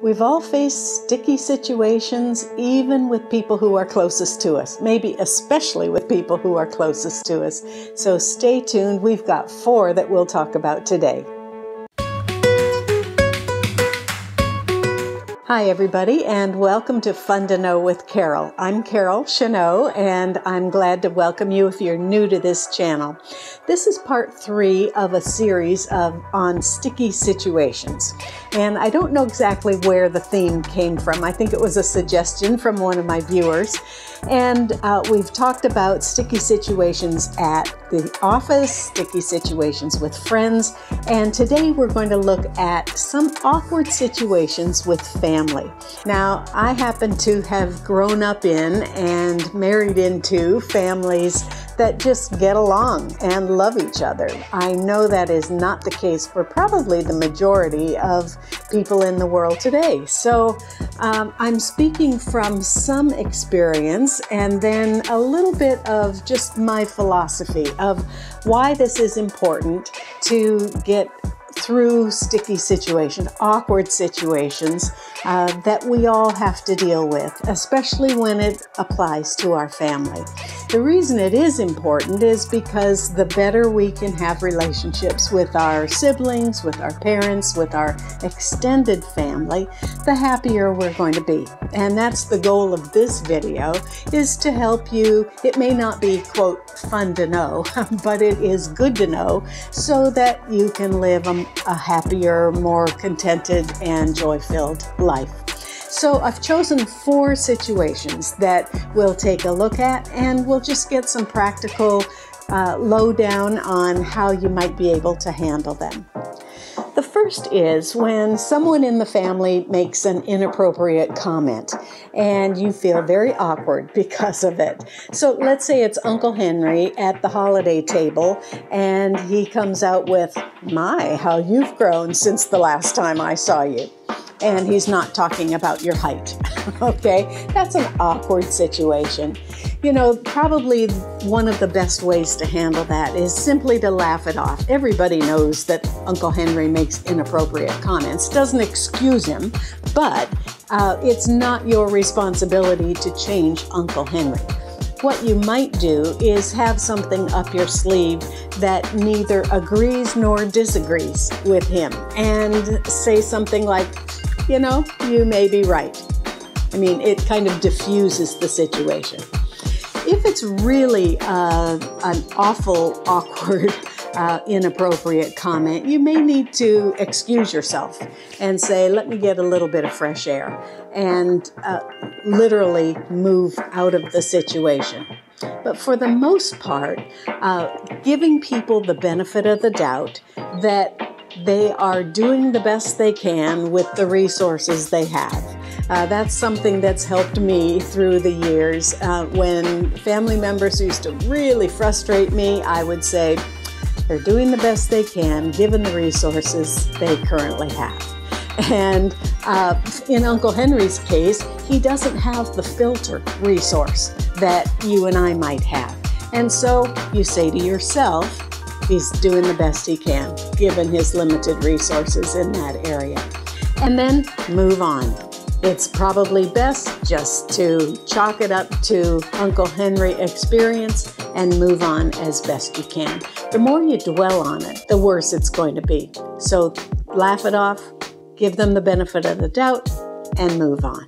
We've all faced sticky situations, even with people who are closest to us, maybe especially with people who are closest to us. So stay tuned. We've got 4 that we'll talk about today. Hi everybody, and welcome to Fun to Know with Carol. I'm Carol Chenot, and I'm glad to welcome you if you're new to this channel. This is part 3 of a series on sticky situations. And I don't know exactly where the theme came from. I think it was a suggestion from one of my viewers. And we've talked about sticky situations at the office, sticky situations with friends, and today we're going to look at some awkward situations with family. Now, I happen to have grown up in and married into families that just get along and love each other. I know that is not the case for probably the majority of people in the world today. So I'm speaking from some experience and then a little bit of just my philosophy of why this is important to get through sticky situations, awkward situations that we all have to deal with, especially when it applies to our family. The reason it is important is because the better we can have relationships with our siblings, with our parents, with our extended family, the happier we're going to be. And that's the goal of this video, is to help you. It may not be, quote, fun to know, but it is good to know so that you can live a happier, more contented, and joy-filled life. So I've chosen 4 situations that we'll take a look at, and we'll just get some practical lowdown on how you might be able to handle them. The first is when someone in the family makes an inappropriate comment and you feel very awkward because of it. So let's say it's Uncle Henry at the holiday table and he comes out with, "My, how you've grown since the last time I saw you." And he's not talking about your height. Okay, that's an awkward situation. You know, probably one of the best ways to handle that is simply to laugh it off. Everybody knows that Uncle Henry makes inappropriate comments. Doesn't excuse him, but it's not your responsibility to change Uncle Henry. What you might do is have something up your sleeve that neither agrees nor disagrees with him, and say something like, "You know, you may be right." I mean, it kind of diffuses the situation. If it's really an awful, awkward, inappropriate comment, you may need to excuse yourself and say, "Let me get a little bit of fresh air," and literally move out of the situation. But for the most part, giving people the benefit of the doubt that they are doing the best they can with the resources they have. That's something that's helped me through the years. When family members used to really frustrate me, I would say, they're doing the best they can given the resources they currently have. And in Uncle Henry's case, he doesn't have the filter resource that you and I might have. And so you say to yourself, he's doing the best he can given his limited resources in that area. And then move on. It's probably best just to chalk it up to Uncle Henry experience and move on as best you can. The more you dwell on it, the worse it's going to be. So laugh it off, give them the benefit of the doubt, and move on.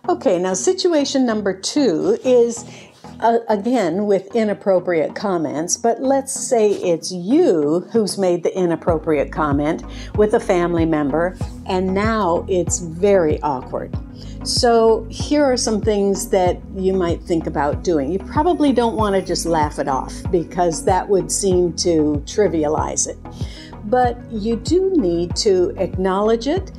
Okay, now situation number 2 is again with inappropriate comments, but let's say it's you who's made the inappropriate comment with a family member, and now it's very awkward. So here are some things that you might think about doing. You probably don't want to just laugh it off because that would seem to trivialize it. But you do need to acknowledge it,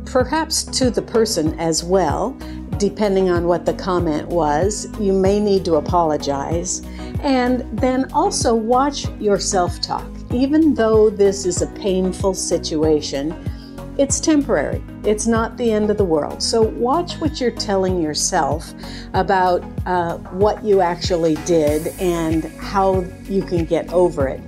perhaps to the person as well. Depending on what the comment was, you may need to apologize. And then also watch your self-talk. Even though this is a painful situation, it's temporary. It's not the end of the world. So watch what you're telling yourself about what you actually did and how you can get over it.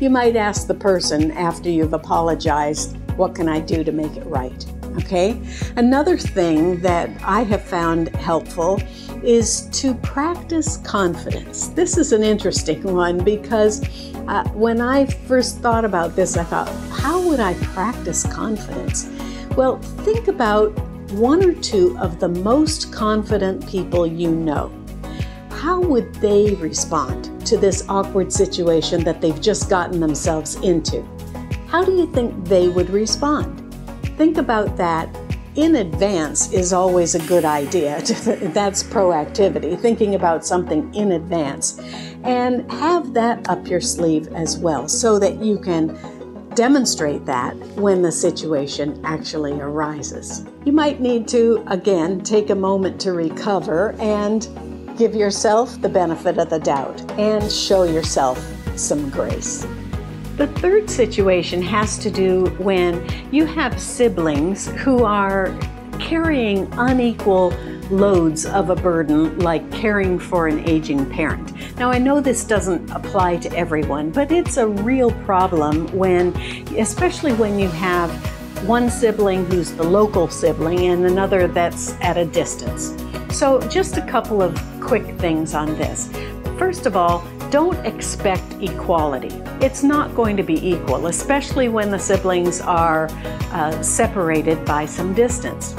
You might ask the person after you've apologized, "What can I do to make it right?" Okay? Another thing that I have found helpful is to practice confidence. This is an interesting one because when I first thought about this, I thought, how would I practice confidence? Well, think about one or two of the most confident people you know. How would they respond to this awkward situation that they've just gotten themselves into? How do you think they would respond? Think about that in advance is always a good idea. That's proactivity, thinking about something in advance. And have that up your sleeve as well so that you can demonstrate that when the situation actually arises. You might need to, again, take a moment to recover and give yourself the benefit of the doubt and show yourself some grace. The third situation has to do when you have siblings who are carrying unequal loads of a burden, like caring for an aging parent. Now, I know this doesn't apply to everyone, but it's a real problem especially when you have one sibling who's the local sibling and another that's at a distance. So just a couple of quick things on this. First of all, don't expect equality. It's not going to be equal, especially when the siblings are separated by some distance.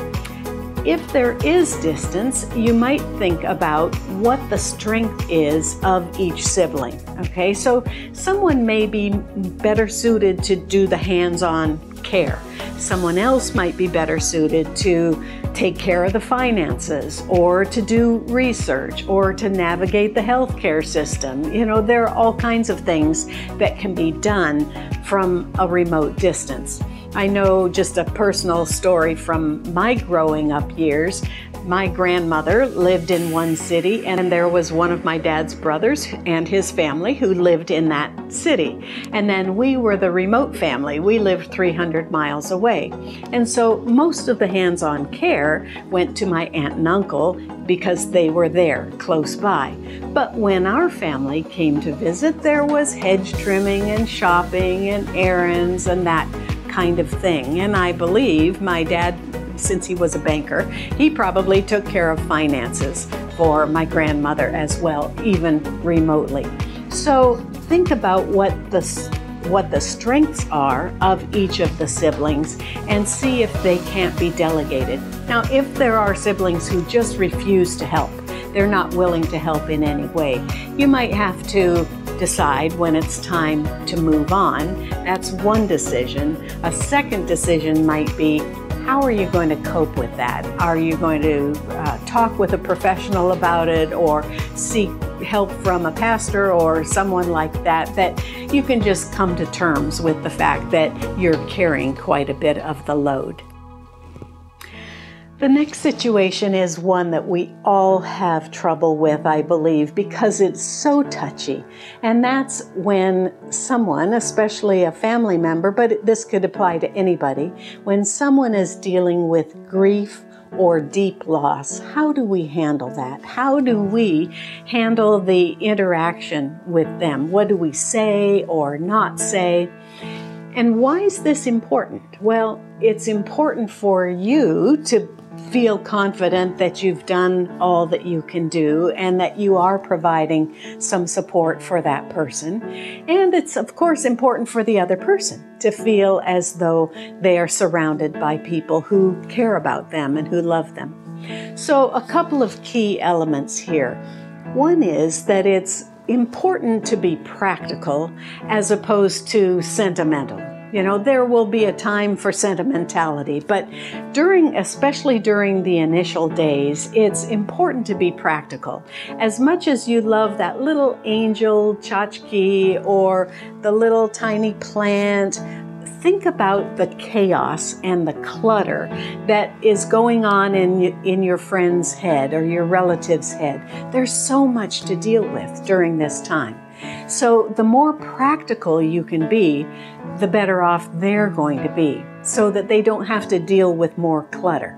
If there is distance, you might think about what the strength is of each sibling. Okay, so someone may be better suited to do the hands-on care. Someone else might be better suited to take care of the finances or to do research or to navigate the healthcare system. You know, there are all kinds of things that can be done from a remote distance. I know just a personal story from my growing up years. My grandmother lived in one city, and there was one of my dad's brothers and his family who lived in that city. And then we were the remote family. We lived 300 miles away. And so most of the hands-on care went to my aunt and uncle because they were there close by. But when our family came to visit, there was hedge trimming and shopping and errands and that kind of thing. And I believe my dad, since he was a banker, he probably took care of finances for my grandmother as well, even remotely. So think about what the strengths are of each of the siblings and see if they can't be delegated. Now, if there are siblings who just refuse to help, they're not willing to help in any way, you might have to decide when it's time to move on. That's one decision. A second decision might be, how are you going to cope with that? Are you going to talk with a professional about it or seek help from a pastor or someone like that, that you can just come to terms with the fact that you're carrying quite a bit of the load? The next situation is one that we all have trouble with, I believe, because it's so touchy. And that's when someone, especially a family member, but this could apply to anybody, when someone is dealing with grief or deep loss. How do we handle that? How do we handle the interaction with them? What do we say or not say? And why is this important? Well, it's important for you to feel confident that you've done all that you can do and that you are providing some support for that person. And it's, of course, important for the other person to feel as though they are surrounded by people who care about them and who love them. So a couple of key elements here. One is that it's important to be practical as opposed to sentimental. You know, there will be a time for sentimentality, but especially during the initial days, it's important to be practical. As much as you love that little angel tchotchke or the little tiny plant, think about the chaos and the clutter that is going on in your friend's head or your relative's head. There's so much to deal with during this time. So the more practical you can be, the better off they're going to be, so that they don't have to deal with more clutter.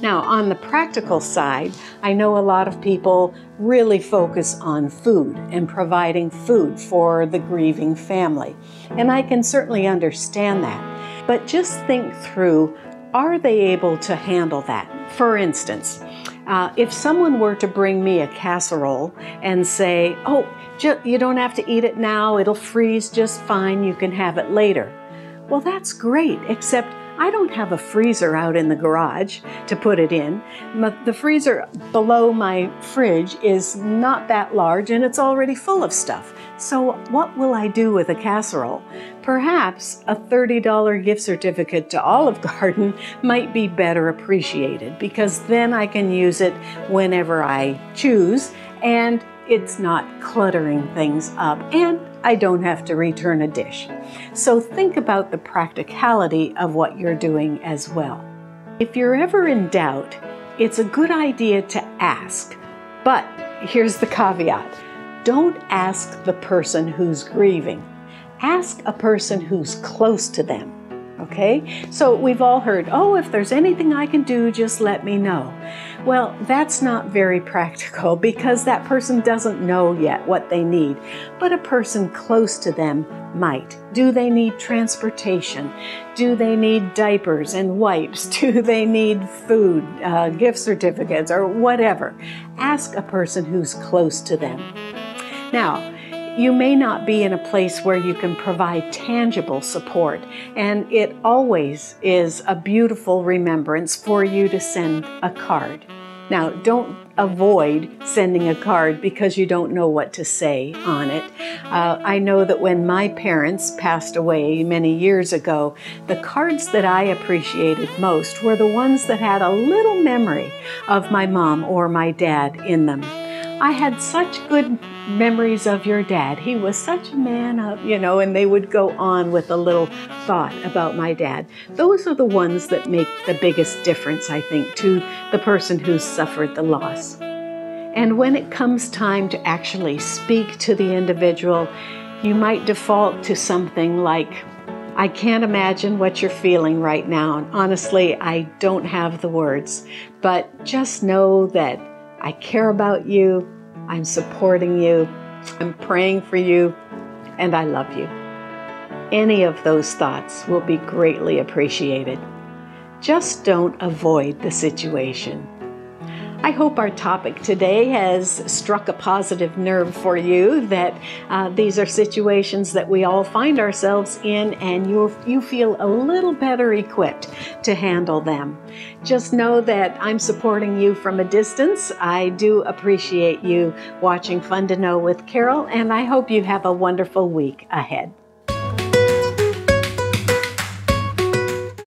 Now, on the practical side, I know a lot of people really focus on food and providing food for the grieving family. And I can certainly understand that. But just think through are they able to handle that? For instance, if someone were to bring me a casserole and say, oh, you don't have to eat it now, it'll freeze just fine, you can have it later. Well, that's great, except I don't have a freezer out in the garage to put it in. The freezer below my fridge is not that large and it's already full of stuff. So what will I do with a casserole? Perhaps a $30 gift certificate to Olive Garden might be better appreciated, because then I can use it whenever I choose and it's not cluttering things up, and I don't have to return a dish. So think about the practicality of what you're doing as well. If you're ever in doubt, it's a good idea to ask. But here's the caveat. Don't ask the person who's grieving. Ask a person who's close to them. Okay? So we've all heard, oh, if there's anything I can do, just let me know. Well, that's not very practical, because that person doesn't know yet what they need, but a person close to them might. Do they need transportation? Do they need diapers and wipes? Do they need food, gift certificates, or whatever? Ask a person who's close to them. Now, you may not be in a place where you can provide tangible support, and it always is a beautiful remembrance for you to send a card. Now, don't avoid sending a card because you don't know what to say on it. I know that when my parents passed away many years ago, the cards that I appreciated most were the ones that had a little memory of my mom or my dad in them. I had such good memories of your dad. He was such a man of, and they would go on with a little thought about my dad. Those are the ones that make the biggest difference, I think, to the person who's suffered the loss. And when it comes time to actually speak to the individual, you might default to something like, I can't imagine what you're feeling right now. And honestly, I don't have the words, but just know that I care about you, I'm supporting you, I'm praying for you, and I love you. Any of those thoughts will be greatly appreciated. Just don't avoid the situation. I hope our topic today has struck a positive nerve for you, that these are situations that we all find ourselves in, and you feel a little better equipped to handle them. Just know that I'm supporting you from a distance. I do appreciate you watching Fun to Know with Carol, and I hope you have a wonderful week ahead.